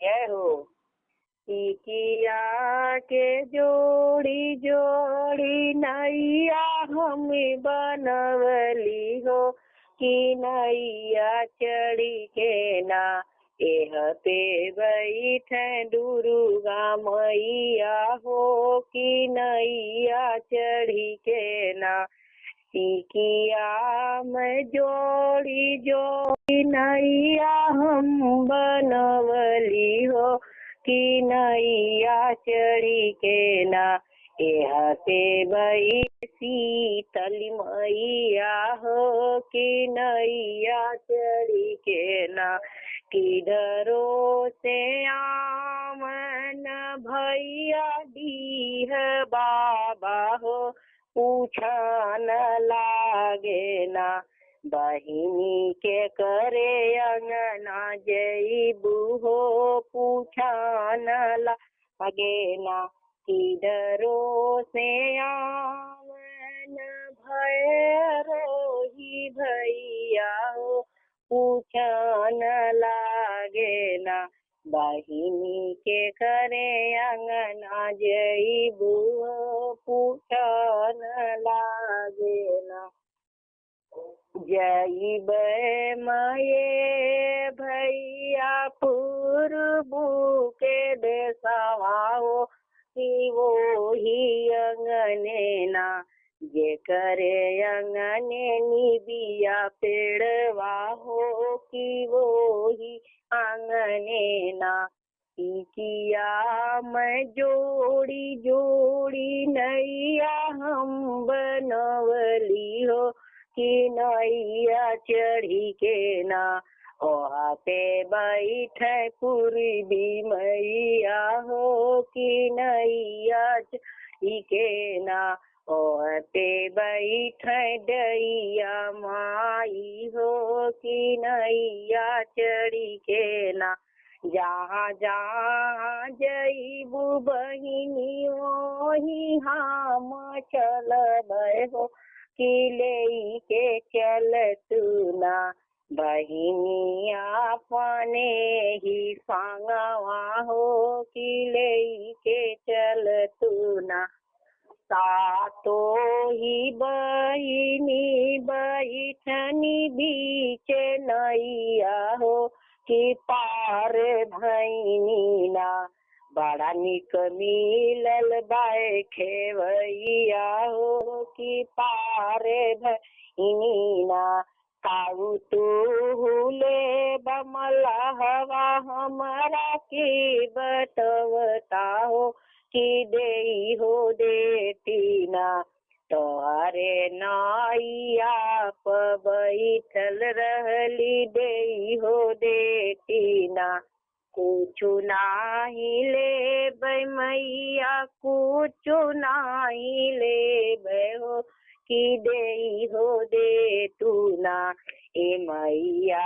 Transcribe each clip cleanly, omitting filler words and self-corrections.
जय हो। किया के जोड़ी जोड़ी नैया हम बनवली हो कि नैया चढ़ी के ना एह पे बैठे दुर्गा मैया हो कि नैया चढ़ी के ना किया मैं जोड़ी जोड़ी नैया हम बनवली हो कि नैया चढ़ी के ना एह पे शीतल मैया हो कि नैया चढ़ी के ना किधरो से आमन भैया दी है बाबा हो पूछा न लागे ना बहिनी के करे अंगना जईबू हो पूछा न लागे ना किधरो से आवन भैरोही भैया हो पूछा न लागे ना बहिनी के करे अंगना जईबू पूछा न लागे ना जईब माये भैया पूर्वू के देशवा हो कि वो ही अंगने ना जे करे अंगने निबिया पेड़वा हो कि वो ही आंगने ना किया मैं जोड़ी जोड़ी नैया हम बनवली हो कि नैया चढ़ी के ना ओहा पे बैठे पूर्वी मैया हो कि नैया चढ़ी के ना ओह पे बैठे दैया माई हो कि नैया चढ़ी के ना जहाँ जहाँ जईबू बहिनी वही हम चलबै हो कि ले के चल तू ना बहिनी अपने ही संगवा हो कि ले के चल तू ना सातो ही बहिनी बैठनी बीच नैया हो कि पार भैनी ना बड़ा निक मिलल बाए खेवैया हो कि पार भैनी ना काऊ तू ले बमला हवा हमारा की बतवता हो कि देई हो देती ना तोहरे नैया प बैठल रहली देई हो देती ना कुछु नाही लेबै मैया कुछु नाही लेबै हो कि देई हो दे तू ना ए मैया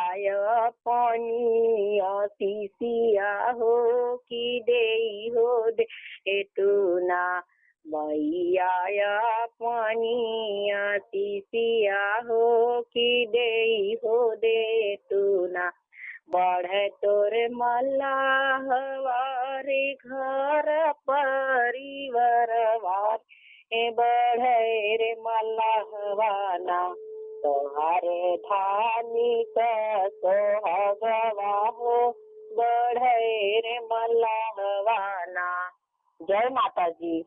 अपनी अतिसिया हो कि देई हो दे तू ना मैया अपनी अतिसिया हो कि देई हो दे तू ना बढ़े तोर मल्लाहवारे घर परिवारवार बढ़े रे मल्लाहवाना तोहारे धानी का सोहगवा हो बढ़े रे मल्लाहवाना। जय माता जी।